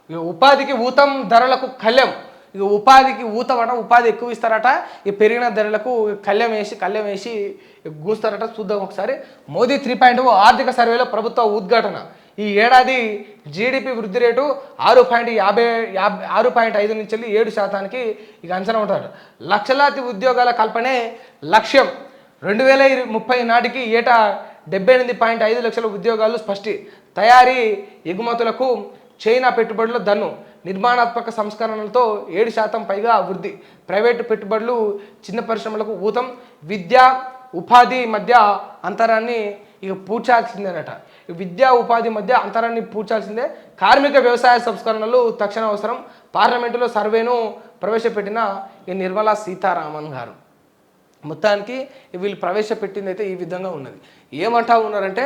ఇక ఉపాధికి ఊతం ధరలకు కళ్యం. ఇక ఉపాధికి ఊతం అట, ఉపాధి ఎక్కువ ఇస్తారట. ఈ పెరిగిన ధరలకు కళ్యం వేసి గూస్తారట. చూద్దాం ఒకసారి. మోదీ 3.0 ఆర్థిక సర్వేలో ప్రభుత్వ ఉద్ఘాటన. ఈ ఏడాది జీడిపి వృద్ధి రేటు 6.5 నుంచి 7% ఇక అంచనా ఉంటారు. లక్షలాది ఉద్యోగాల కల్పనే లక్ష్యం. 2030 నాటికి ఏటా 78.5 లక్షల ఉద్యోగాలు స్పష్టి. తయారీ ఎగుమతులకు చైనా పెట్టుబడుల దన్ను. నిర్మాణాత్మక సంస్కరణలతో 7% పైగా వృద్ధి. ప్రైవేటు పెట్టుబడులు, చిన్న పరిశ్రమలకు ఊతం. విద్య ఉపాధి మధ్య అంతరాన్ని ఇక పూడ్చాల్సిందేనట. విద్యా ఉపాధి మధ్య అంతరాన్ని పూడ్చాల్సిందే. కార్మిక వ్యవసాయ సంస్కరణలు తక్షణ అవసరం. పార్లమెంటులో సర్వేను ప్రవేశపెట్టిన ఈ నిర్మలా సీతారామన్ గారు. మొత్తానికి వీళ్ళు ప్రవేశపెట్టింది అయితే ఈ విధంగా ఉన్నది. ఏమంటా ఉన్నారంటే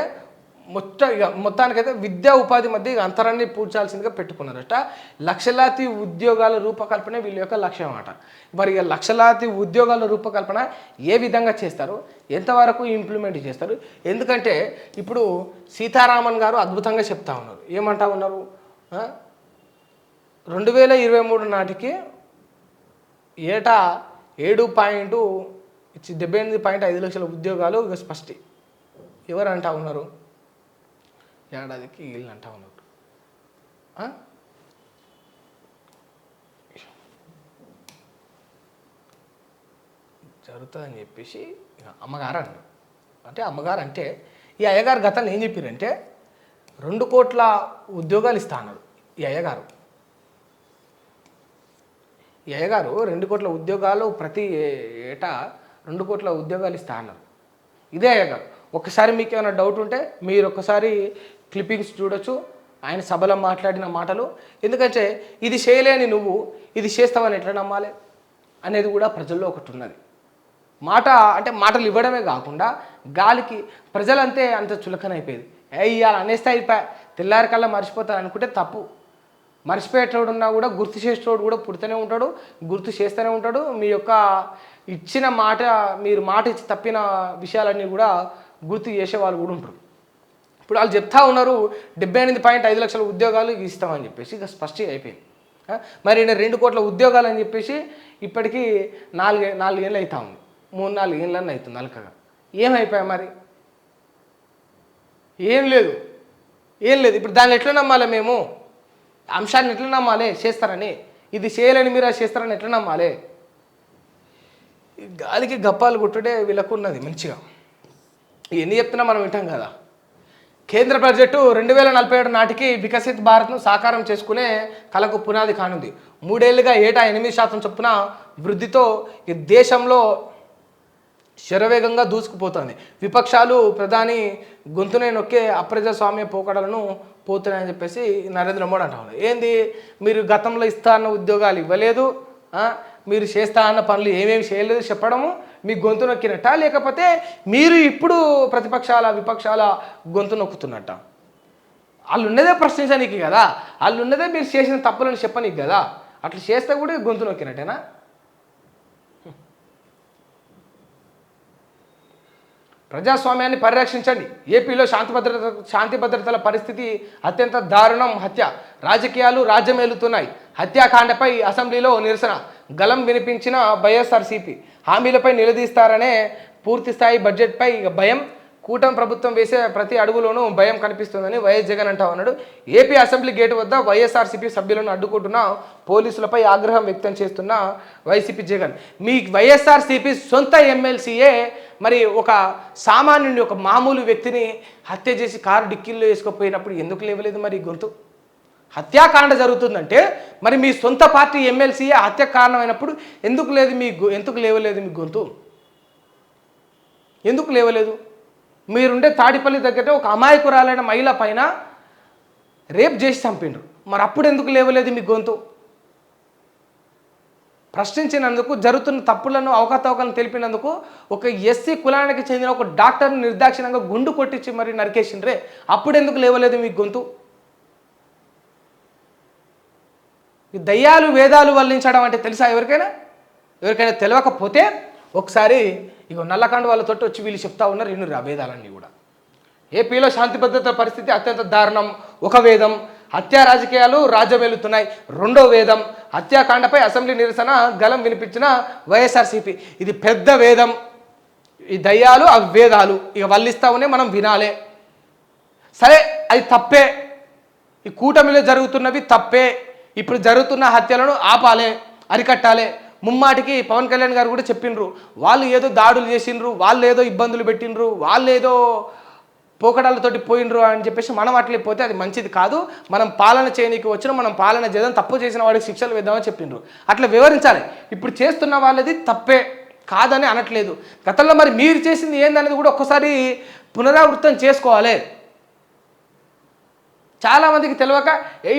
మొత్తానికైతే విద్యా ఉపాధి మధ్య అంతరాన్ని పూడ్చాల్సిందిగా పెట్టుకున్నారట. లక్షలాది ఉద్యోగాల రూపకల్పన వీళ్ళ యొక్క లక్ష్యం అన్నమాట. మరి ఇక లక్షలాది ఉద్యోగాల రూపకల్పన ఏ విధంగా చేస్తారు, ఎంతవరకు ఇంప్లిమెంట్ చేస్తారు? ఎందుకంటే ఇప్పుడు సీతారామన్ గారు అద్భుతంగా చెప్తా ఉన్నారు. ఏమంటా ఉన్నారు? 2023 నాటికి ఏటా 78.5 లక్షల ఉద్యోగాలు ఇక స్పష్టి. ఎవరు అంటా ఉన్నారు? ఏడాదికి వీళ్ళు అంటా ఉన్నారు. జరుగుతుందని చెప్పేసి అమ్మగారు అన్నారు. అంటే అమ్మగారు అంటే ఈ అయ్యగారు గతంలో ఏం చెప్పారంటే 2 కోట్ల ఉద్యోగాలు ఇస్తా అన్నారు. ఈ అయ్యగారు 2 కోట్ల ఉద్యోగాలు ప్రతి ఏటా 2 కోట్ల ఉద్యోగాలు ఇస్తా అన్నారు. ఇదే అయ్యగారు. ఒకసారి మీకు ఏమైనా డౌట్ ఉంటే మీరు ఒకసారి క్లిప్పింగ్స్ చూడొచ్చు, ఆయన సభలో మాట్లాడిన మాటలు. ఎందుకంటే ఇది చేయలేని నువ్వు ఇది చేస్తావని ఎట్లా నమ్మాలి అనేది కూడా ప్రజల్లో ఒకటి ఉన్నది. మాటలు ఇవ్వడమే కాకుండా గాలికి ప్రజలంతే అంత చులకనైపోయేది. ఇవాళ అనేస్తే అయిపోయా, తెల్లారి కల్లా మర్చిపోతారు అనుకుంటే తప్పు. మర్చిపోయేటోడు ఉన్నా కూడా గుర్తు చేసేటోడు కూడా పుడుతూనే ఉంటాడు, గుర్తు చేస్తూనే ఉంటాడు. మీ యొక్క ఇచ్చిన మాట, మీరు మాట ఇచ్చి తప్పిన విషయాలన్నీ కూడా గుర్తు చేసే వాళ్ళు కూడా ఉంటారు. ఇప్పుడు వాళ్ళు చెప్తా ఉన్నారు 78.5 లక్షల ఉద్యోగాలు ఇస్తామని చెప్పేసి ఇక స్పష్టంగా అయిపోయింది. మరి 2 కోట్ల ఉద్యోగాలు అని చెప్పేసి ఇప్పటికీ 4 ఏళ్ళు అవుతా ఉంది. 3-4 ఏళ్ళని అవుతుంది అలకగా. ఏమైపోయా మరి? ఏం లేదు. ఇప్పుడు దాన్ని ఎట్లా నమ్మాలి? మేము అంశాన్ని ఎట్లా నమ్మాలి? చేస్తారని, ఇది చేయలేని మీరు చేస్తారని ఎట్లా నమ్మాలి? గాలికి గప్పాలు కొట్టుడే వీళ్ళకు ఉన్నది మంచిగా. ఎన్ని చెప్తున్నా మనం వింటాం కదా. కేంద్ర బడ్జెట్ 2047 నాటికి వికసిత్ భారత్ను సాకారం చేసుకునే కలకు పునాది కానుంది. 3 ఏళ్లుగా ఏటా 8% చొప్పున వృద్ధితో ఈ దేశంలో శరవేగంగా దూసుకుపోతుంది. విపక్షాలు ప్రధాని గొంతునే నొక్కే అప్రజాస్వామ్య పోకడలను పోతున్నాయని చెప్పేసి నరేంద్ర మోడీ అంటా ఉన్నారు. ఏంది, మీరు గతంలో ఇస్తా అన్న ఉద్యోగాలు ఇవ్వలేదు, మీరు చేస్తా అన్న పనులు ఏమేమి చేయలేదు చెప్పడము మీ గొంతు నొక్కినట్ట, లేకపోతే మీరు ఇప్పుడు విపక్షాల గొంతు నొక్కుతున్నట్ట? వాళ్ళు ఉన్నదే ప్రశ్నించనీకి కదా, వాళ్ళు ఉన్నదే మీరు చేసిన తప్పులను చెప్పనీకి కదా. అట్లా చేస్తే కూడా గొంతు నొక్కినట్టేనా? ప్రజాస్వామ్యాన్ని పరిరక్షించండి. ఏపీలో శాంతి భద్రతల పరిస్థితి అత్యంత దారుణం. హత్య రాజకీయాలు రాజ్యమేలుతున్నాయి. హత్యాకాండపై అసెంబ్లీలో నిరసన. గలం వినిపించిన వైఎస్ఆర్సీపీ. హామీలపై నిలదీస్తారనే పూర్తిస్థాయి బడ్జెట్పై భయం. కూటమి ప్రభుత్వం వేసే ప్రతి అడుగులోనూ భయం కనిపిస్తుందని వైఎస్ జగన్ అంటా ఉన్నాడు. ఏపీ అసెంబ్లీ గేటు వద్ద వైఎస్ఆర్సీపీ సభ్యులను అడ్డుకుంటున్న పోలీసులపై ఆగ్రహం వ్యక్తం చేస్తున్న వైసీపీ జగన్. మీ వైఎస్ఆర్సీపీ సొంత ఎమ్మెల్సీయే మరి ఒక సామాన్యుని, ఒక మామూలు వ్యక్తిని హత్య చేసి కారు డిక్కీల్లో వేసుకుపోయినప్పుడు ఎందుకు లేవలేదు మరి గొంతు? హత్యాకాండ జరుగుతుందంటే మరి మీ సొంత పార్టీ ఎమ్మెల్సీయే హత్య కారణమైనప్పుడు ఎందుకు లేవలేదు మీ గొంతు? ఎందుకు లేవలేదు? మీరుండే తాడిపల్లి దగ్గర ఒక అమాయకురాలైన మహిళ పైన రేప్ చేసి చంపిండ్రు. మరి అప్పుడు ఎందుకు లేవలేదు మీ గొంతు? ప్రశ్నించినందుకు, జరుగుతున్న తప్పులను అవకతవకలను తెలిపినందుకు ఒక ఎస్సీ కులానికి చెందిన ఒక డాక్టర్ని నిర్దాక్షిణంగా గుండు కొట్టించి మరి నరికేసిండ్రే, అప్పుడు ఎందుకు లేవలేదు మీ గొంతు? ఈ దయ్యాలు వేదాలు వల్లించడం అంటే తెలుసా ఎవరికైనా తెలియకపోతే ఒకసారి ఇక నల్లకండు వాళ్ళతో వచ్చి వీళ్ళు చెప్తా ఉన్నారు. ఇన్ను ఆ వేదాలన్నీ కూడా. ఏపీలో శాంతి భద్రత పరిస్థితి అత్యంత దారుణం. ఒక వేదం. హత్యా రాజకీయాలు రాజ్యమేలుతున్నాయి. రెండో వేదం హత్యాకాండపై అసెంబ్లీ నిరసన గలం వినిపించిన వైఎస్ఆర్సీపీ. ఇది పెద్ద వేదం. ఈ దయ్యాలు అవి వేదాలు ఇక వల్లిస్తామనే మనం వినాలే. సరే అది తప్పే, ఈ కూటమిలో జరుగుతున్నవి తప్పే. ఇప్పుడు జరుగుతున్న హత్యలను ఆపాలే, అరికట్టాలే. ముమ్మాటికి పవన్ కళ్యాణ్ గారు కూడా చెప్పిండ్రు, వాళ్ళు ఏదో దాడులు చేసిండ్రు, వాళ్ళు ఏదో ఇబ్బందులు పెట్టిండ్రు, వాళ్ళు ఏదో పోకడాలతోటి పోయిండ్రు అని చెప్పేసి మనం అట్లే పోతే అది మంచిది కాదు. మనం పాలన చేయనీకి వచ్చిన మనం పాలన చేద్దాం, తప్పు చేసిన వాడికి శిక్షలు వేద్దామని చెప్పిండ్రు. అట్లా వివరించాలి. ఇప్పుడు చేస్తున్న వాళ్ళది తప్పే కాదని అనట్లేదు. గతంలో మరి మీరు చేసింది ఏందనేది కూడా ఒక్కసారి పునరావృతం చేసుకోవాలి. చాలామందికి తెలియక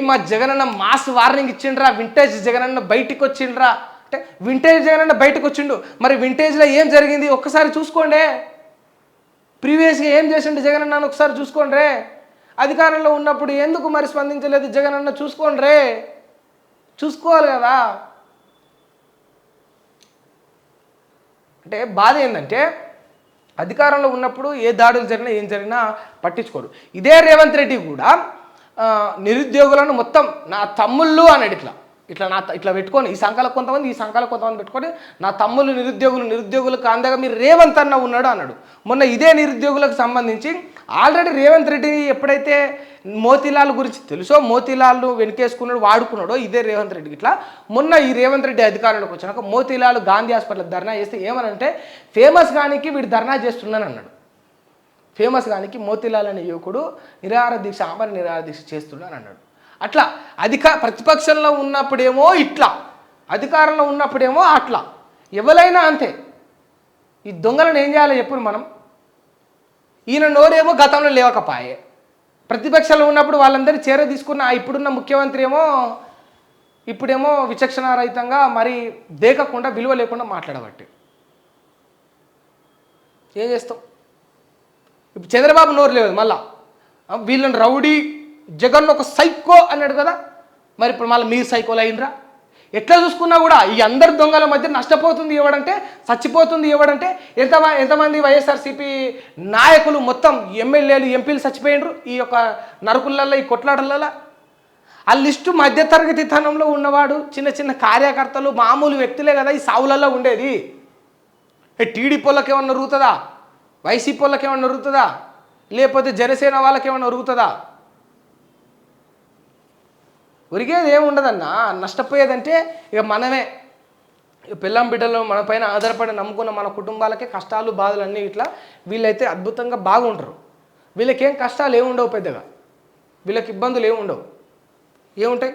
మా జగనన్న మాస్ వార్నింగ్ ఇచ్చిండ్రా, వింటేజ్ జగనన్న బయటికి వచ్చిండ్రా అంటే వింటేజ్ జగనన్న బయటకు వచ్చిండు. మరి వింటేజ్లో ఏం జరిగింది ఒక్కసారి చూసుకోండి. ప్రీవియస్గా ఏం చేసిండు జగనన్న ఒకసారి చూసుకోండి. అధికారంలో ఉన్నప్పుడు ఎందుకు మరి స్పందించలేదు జగనన్న చూసుకోండి. చూసుకోవాలి కదా. అంటే బాధ ఏంటంటే అధికారంలో ఉన్నప్పుడు ఏ దాడులు జరిగినా ఏం జరిగినా పట్టించుకోరు. ఇదే రేవంత్ రెడ్డి కూడా నిరుద్యోగులను మొత్తం నా తమ్ముళ్ళు అన్నాడు. ఇట్లా పెట్టుకొని ఈ సంఘాలకు కొంతమంది ఈ సంఘాలకు కొంతమంది పెట్టుకొని నా తమ్ముళ్ళు నిరుద్యోగులకు అందగా మీరు రేవంత్ అన్న ఉన్నాడు అన్నాడు. మొన్న ఇదే నిరుద్యోగులకు సంబంధించి ఆల్రెడీ రేవంత్ రెడ్డి ఎప్పుడైతే మోతీలాల్ గురించి తెలుసో మోతీలాల్ను వెనకేసుకున్నాడు వాడుకున్నాడో ఇదే రేవంత్ రెడ్డికి ఇట్లా మొన్న ఈ రేవంత్ రెడ్డి అధికారంలోకి వచ్చినాక మోతీలాల్ గాంధీ హాస్పిటల్ ధర్నా చేస్తే ఏమనంటే ఫేమస్ గానికి వీడు ధర్నా చేస్తున్నాను అన్నాడు. ఫేమస్ గానికి మోతీలాల్ అనే యువకుడు ఆమరణ నిరాహార దీక్ష చేస్తున్నాను అన్నాడు. అట్లా ప్రతిపక్షంలో ఉన్నప్పుడేమో ఇట్లా, అధికారంలో ఉన్నప్పుడేమో అట్లా. ఎవరైనా అంతే. ఈ దొంగలను ఏం చేయాలో చెప్పుడు మనం. ఈయన నోరేమో గతంలో లేవకపాయే, ప్రతిపక్షంలో ఉన్నప్పుడు వాళ్ళందరినీ చేర తీసుకున్న ఇప్పుడున్న ముఖ్యమంత్రి ఏమో ఇప్పుడేమో విచక్షణారహితంగా మరి దేకకుండా విలువ లేకుండా మాట్లాడబట్టి ఏం చేస్తాం. ఇప్పుడు చంద్రబాబు నోరు లేదు, మళ్ళా వీళ్ళని రౌడీ జగన్ ఒక సైకో అన్నాడు కదా, మరి ఇప్పుడు మళ్ళీ మీరు సైకోలు అయినరా. ఎట్లా చూసుకున్నా కూడా ఈ అందరి దొంగల మధ్య నష్టపోతుంది ఎవడంటే, చచ్చిపోతుంది ఎవడంటే ఎంతమంది వైఎస్ఆర్సీపీ నాయకులు మొత్తం ఎమ్మెల్యేలు ఎంపీలు చచ్చిపోయినరు ఈ యొక్క నరుకులలో ఈ కొట్లాటలలో. ఆ లిస్టు మధ్యతరగతి తనంలో ఉన్నవాడు చిన్న చిన్న కార్యకర్తలు మామూలు వ్యక్తులే కదా ఈ సావులలో ఉండేది. టీడీపీ వాళ్ళకి ఏమన్నా ఉరుగుతుందా, వైసీపీ వాళ్ళకి ఏమన్నా ఉరుగుతుందా, లేకపోతే జనసేన వాళ్ళకి ఏమన్నా ఉరుగుతుందా? ఉరిగేది ఏముండదన్నా. నష్టపోయేదంటే ఇక మనమే. ఇక పిల్లం బిడ్డలు మన పైన ఆధారపడి నమ్ముకున్న మన కుటుంబాలకే కష్టాలు బాధలు అన్నీ ఇట్లా. వీళ్ళైతే అద్భుతంగా బాగుంటారు. వీళ్ళకేం కష్టాలు ఏముండవు, పెద్దగా వీళ్ళకి ఇబ్బందులు ఏముండవు. ఏముంటాయి?